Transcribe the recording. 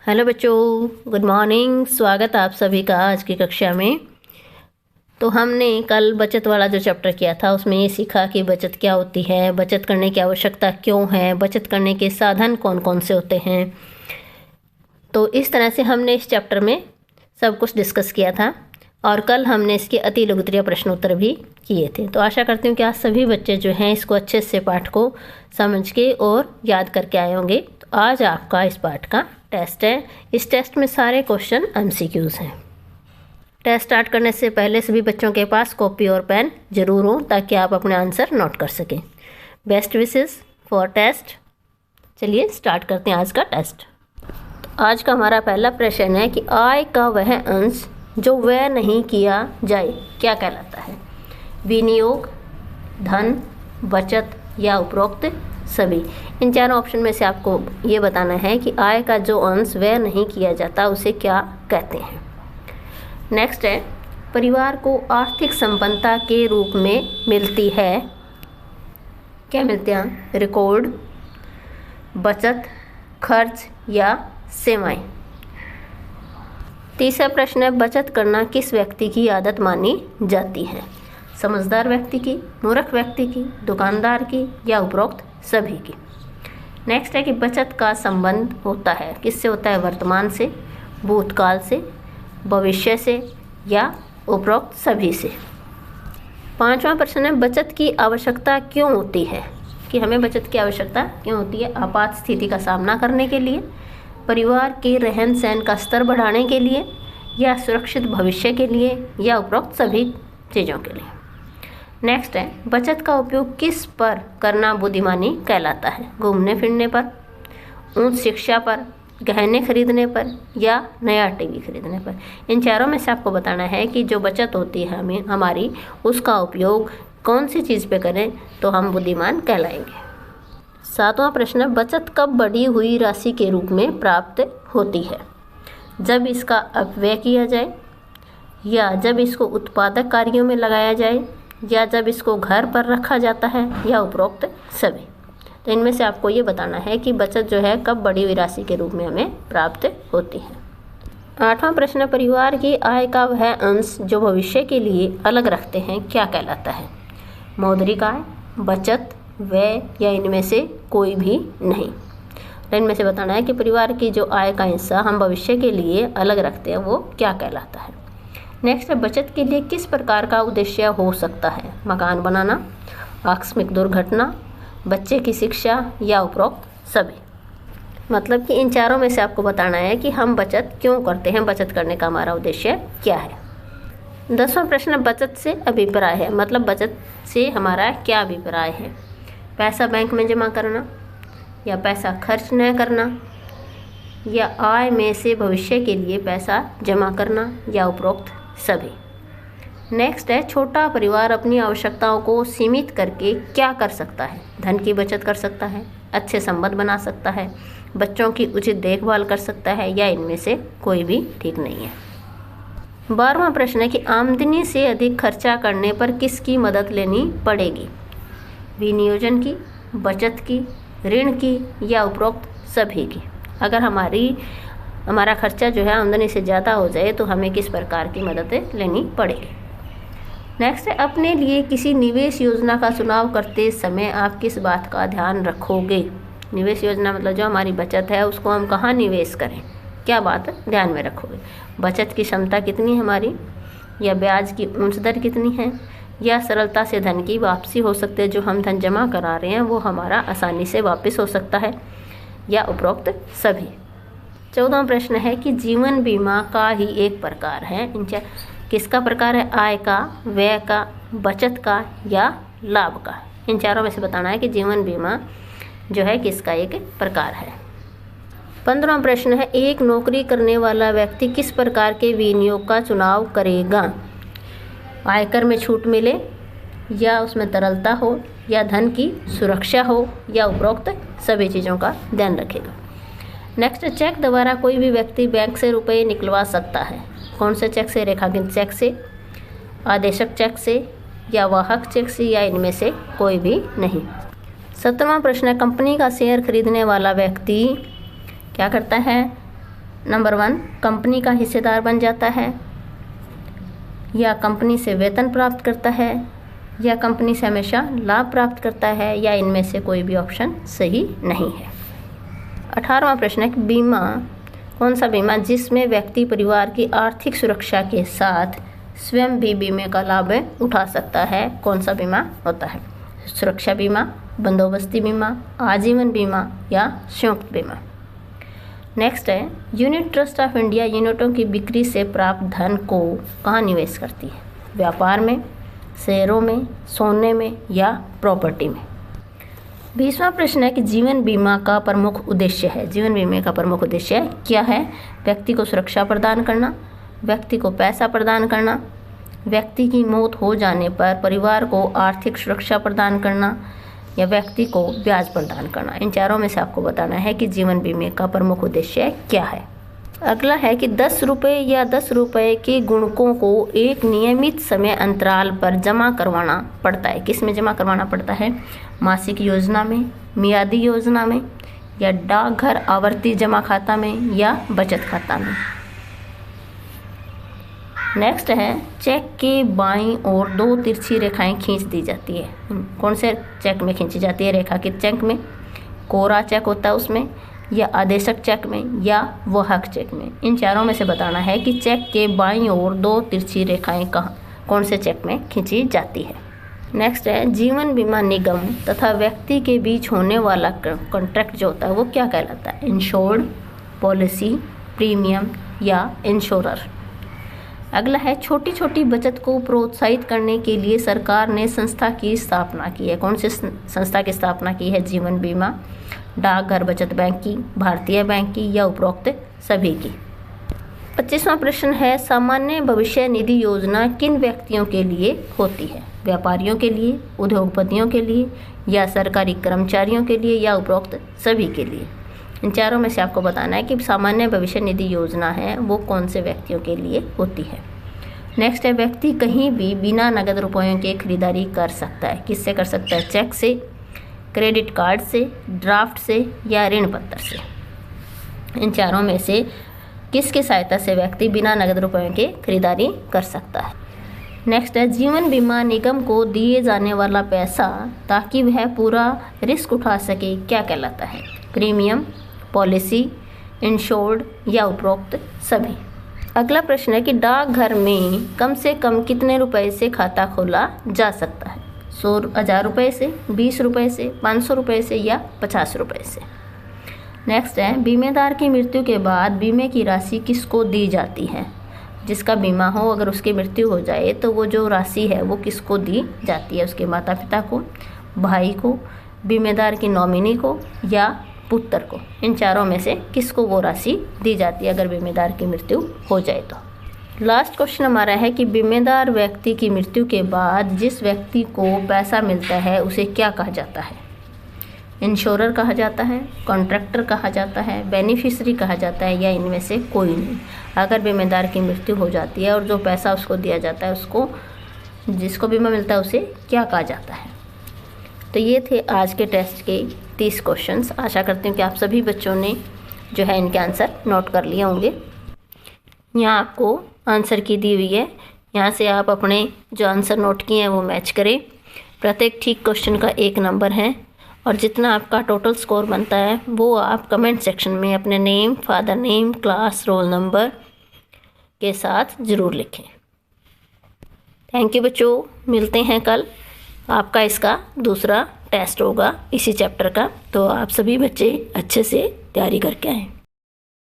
Hello बच्चों, good morning. स्वागत है आप सभी का आज की कक्षा में। तो हमने कल बचत वाला जो चैप्टर किया था उसमें ये सीखा कि बचत क्या होती है, बचत करने की आवश्यकता क्यों है, बचत करने के साधन कौन कौन से होते हैं। तो इस तरह से हमने इस चैप्टर में सब कुछ डिस्कस किया था और कल हमने इसके अति लघुत्तरीय प्रश्नोत्तर भी किए थे। तो आशा करती हूँ कि आज सभी बच्चे जो हैं इसको अच्छे से पाठ को समझ के और याद करके आए होंगे। तो आज आपका इस पाठ का टेस्ट है। इस टेस्ट में सारे क्वेश्चन MCQs हैं। टेस्ट स्टार्ट करने से पहले सभी बच्चों के पास कॉपी और पेन जरूर हो ताकि आप अपने आंसर नोट कर सकें। Best wishes for test. चलिए स्टार्ट करते हैं आज का टेस्ट। तो आज का हमारा पहला प्रश्न है कि आय का वह अंश जो व्यय नहीं किया जाए क्या कहलाता है। विनियोग, धन, बचत या उपरोक्त सभी। इन चारों ऑप्शन में से आपको ये बताना है कि आय का जो अंश व्यय नहीं किया जाता उसे क्या कहते हैं। नेक्स्ट है, परिवार को आर्थिक संपन्नता के रूप में मिलती है, क्या मिलते हैं? रिकॉर्ड, बचत, खर्च या सेवाएं। तीसरा प्रश्न है, बचत करना किस व्यक्ति की आदत मानी जाती है। समझदार व्यक्ति की, मूर्ख व्यक्ति की, दुकानदार की या उपरोक्त सभी की। नेक्स्ट है कि बचत का संबंध होता है किससे होता है? वर्तमान से, भूतकाल से, भविष्य से या उपरोक्त सभी से। पांचवा प्रश्न है, बचत की आवश्यकता क्यों होती है, कि हमें बचत की आवश्यकता क्यों होती है? आपात स्थिति का सामना करने के लिए, परिवार के रहन सहन का स्तर बढ़ाने के लिए या सुरक्षित भविष्य के लिए या उपरोक्त सभी चीज़ों के लिए। नेक्स्ट है, बचत का उपयोग किस पर करना बुद्धिमानी कहलाता है। घूमने फिरने पर, उच्च शिक्षा पर, गहने खरीदने पर या नया टीवी खरीदने पर। इन चारों में से आपको बताना है कि जो बचत होती है हमें हमारी, उसका उपयोग कौन सी चीज़ पे करें तो हम बुद्धिमान कहलाएंगे। सातवां प्रश्न है, बचत कब बढ़ी हुई राशि के रूप में प्राप्त होती है। जब इसका अपव्यय किया जाए या जब इसको उत्पादक कार्यों में लगाया जाए या जब इसको घर पर रखा जाता है या उपरोक्त सभी। तो इनमें से आपको ये बताना है कि बचत जो है कब बढ़ी हुई राशि के रूप में हमें प्राप्त होती है। आठवां प्रश्न, परिवार की आय का वह अंश जो भविष्य के लिए अलग रखते हैं क्या कहलाता है। मौद्रिक आय, बचत, व्यय या इनमें से कोई भी नहीं। तो इनमें से बताना है कि परिवार की जो आय का हिस्सा हम भविष्य के लिए अलग रखते हैं वो क्या कहलाता है। नेक्स्ट है, बचत के लिए किस प्रकार का उद्देश्य हो सकता है। मकान बनाना, आकस्मिक दुर्घटना, बच्चे की शिक्षा या उपरोक्त सभी। मतलब कि इन चारों में से आपको बताना है कि हम बचत क्यों करते हैं, बचत करने का हमारा उद्देश्य क्या है। 10वां प्रश्न, बचत से अभिप्राय है, मतलब बचत से हमारा क्या अभिप्राय है। पैसा बैंक में जमा करना या पैसा खर्च न करना या आय में से भविष्य के लिए पैसा जमा करना या उपरोक्त सभी। नेक्स्ट है, छोटा परिवार अपनी आवश्यकताओं को सीमित करके क्या कर सकता है। धन की बचत कर सकता है, अच्छे संबंध बना सकता है, बच्चों की उचित देखभाल कर सकता है या इनमें से कोई भी ठीक नहीं है। 12वां प्रश्न है कि आमदनी से अधिक खर्चा करने पर किसकी मदद लेनी पड़ेगी। विनियोजन की, बचत की, ऋण की या उपरोक्त सभी की। अगर हमारा खर्चा जो है आमदनी से ज़्यादा हो जाए तो हमें किस प्रकार की मदद लेनी पड़ेगी। नेक्स्ट है, अपने लिए किसी निवेश योजना का चुनाव करते समय आप किस बात का ध्यान रखोगे। निवेश योजना मतलब जो हमारी बचत है उसको हम कहाँ निवेश करें, क्या बात ध्यान में रखोगे। बचत की क्षमता कितनी है हमारी, या ब्याज की उच्च दर कितनी है, या सरलता से धन की वापसी हो सकती है, जो हम धन जमा करा रहे हैं वो हमारा आसानी से वापस हो सकता है या उपरोक्त सभी। 14वां प्रश्न है कि जीवन बीमा का ही एक प्रकार है। किसका प्रकार है? आय का, व्यय का, बचत का या लाभ का। इन चारों में से बताना है कि जीवन बीमा जो है किसका एक प्रकार है। 15वां प्रश्न है, एक नौकरी करने वाला व्यक्ति किस प्रकार के विनियोग का चुनाव करेगा। आयकर में छूट मिले या उसमें तरलता हो या धन की सुरक्षा हो या उपरोक्त सभी चीज़ों का ध्यान रखेगा। नेक्स्ट, चेक द्वारा कोई भी व्यक्ति बैंक से रुपये निकलवा सकता है। कौन से चेक से? रेखांकित चेक से, आदेशक चेक से या वाहक चेक से या इनमें से कोई भी नहीं। 17वां प्रश्न है, कंपनी का शेयर खरीदने वाला व्यक्ति क्या करता है? नंबर 1 कंपनी का हिस्सेदार बन जाता है, या कंपनी से वेतन प्राप्त करता है, या कंपनी से हमेशा लाभ प्राप्त करता है, या इनमें से कोई भी ऑप्शन सही नहीं है। 18वां प्रश्न है कि बीमा, कौन सा बीमा जिसमें व्यक्ति परिवार की आर्थिक सुरक्षा के साथ स्वयं भी बीमे का लाभ उठा सकता है, कौन सा बीमा होता है? सुरक्षा बीमा, बंदोबस्ती बीमा, आजीवन बीमा या संयुक्त बीमा। नेक्स्ट है यूनिट ट्रस्ट ऑफ इंडिया यूनिटों की बिक्री से प्राप्त धन को कहाँ निवेश करती है? व्यापार में, शेयरों में, सोने में या प्रॉपर्टी में। 20वां प्रश्न है कि जीवन बीमा का प्रमुख उद्देश्य है, जीवन बीमे का प्रमुख उद्देश्य क्या है? व्यक्ति को सुरक्षा प्रदान करना, व्यक्ति को पैसा प्रदान करना, व्यक्ति की मौत हो जाने पर परिवार को आर्थिक सुरक्षा प्रदान करना, या व्यक्ति को ब्याज प्रदान करना। इन चारों में से आपको बताना है कि जीवन बीमे का प्रमुख उद्देश्य क्या है। अगला है कि 10 रुपये या 10 रुपये के गुणकों को एक नियमित समय अंतराल पर जमा करवाना पड़ता है। किस में जमा करवाना पड़ता है? मासिक योजना में, मियादी योजना में, या डाकघर आवर्ती जमा खाता में, या बचत खाता में। नेक्स्ट है चेक के बाईं ओर 2 तिरछी रेखाएं खींच दी जाती है। कौन से चेक में खींची जाती है? रेखांकित चेक में, कोरा चेक होता है उसमें, या आदेशक चेक में, या वाहक चेक में। इन चारों में से बताना है कि चेक के बाईं ओर 2 तिरछी रेखाएं कौन से चेक में खींची जाती है। नेक्स्ट है जीवन बीमा निगम तथा व्यक्ति के बीच होने वाला कॉन्ट्रैक्ट जो होता है वो क्या कहलाता है? इंश्योर्ड, पॉलिसी, प्रीमियम या इंश्योरर। अगला है छोटी छोटी बचत को प्रोत्साहित करने के लिए सरकार ने संस्था की स्थापना की है। कौन सी संस्था की स्थापना की है? जीवन बीमा, डाकघर बचत बैंक की, भारतीय बैंक की, या उपरोक्त सभी की। 25वां प्रश्न है सामान्य भविष्य निधि योजना किन व्यक्तियों के लिए होती है? व्यापारियों के लिए, उद्योगपतियों के लिए, या सरकारी कर्मचारियों के लिए, या उपरोक्त सभी के लिए। इन चारों में से आपको बताना है कि सामान्य भविष्य निधि योजना है वो कौन से व्यक्तियों के लिए होती है। नेक्स्ट है व्यक्ति कहीं भी बिना नगद रुपयों के खरीदारी कर सकता है। किससे कर सकता है? चेक से, क्रेडिट कार्ड से, ड्राफ्ट से, या ऋण पत्र से। इन चारों में से किसकी सहायता से व्यक्ति बिना नगद रुपयों के खरीदारी कर सकता है? नेक्स्ट है जीवन बीमा निगम को दिए जाने वाला पैसा ताकि वह पूरा रिस्क उठा सके क्या कहलाता है? प्रीमियम, पॉलिसी, इंश्योर्ड, या उपरोक्त सभी। अगला प्रश्न है कि डाकघर में कम से कम कितने रुपए से खाता खोला जा सकता है? 100,000 रुपये से, 20 रुपये से, 500 रुपये से, या 50 रुपये से। नेक्स्ट है बीमेदार की मृत्यु के बाद बीमे की राशि किसको दी जाती है? जिसका बीमा हो अगर उसकी मृत्यु हो जाए तो वो जो राशि है वो किसको दी जाती है? उसके माता पिता को, भाई को, बीमेदार की नॉमिनी को, या पुत्र को। इन चारों में से किसको वो राशि दी जाती है अगर बीमेदार की मृत्यु हो जाए तो? लास्ट क्वेश्चन हमारा है कि बीमेदार व्यक्ति की मृत्यु के बाद जिस व्यक्ति को पैसा मिलता है उसे क्या कहा जाता है? इंश्योरर कहा जाता है, कॉन्ट्रैक्टर कहा जाता है, बेनिफिशियरी कहा जाता है, या इनमें से कोई नहीं। अगर बीमेदार की मृत्यु हो जाती है और जो पैसा उसको दिया जाता है उसको जिसको बीमा मिलता है उसे क्या कहा जाता है? तो ये थे आज के टेस्ट के 30 क्वेश्चंस। आशा करती हूँ कि आप सभी बच्चों ने जो है इनके आंसर नोट कर लिए होंगे। यहाँ आपको आंसर की दी हुई है, यहाँ से आप अपने जो आंसर नोट किए हैं वो मैच करें। प्रत्येक ठीक क्वेश्चन का 1 नंबर है और जितना आपका टोटल स्कोर बनता है वो आप कमेंट सेक्शन में अपने name, father name, class, roll number के साथ ज़रूर लिखें। थैंक यू बच्चों, मिलते हैं कल। आपका इसका दूसरा टेस्ट होगा इसी चैप्टर का, तो आप सभी बच्चे अच्छे से तैयारी करके आएँ।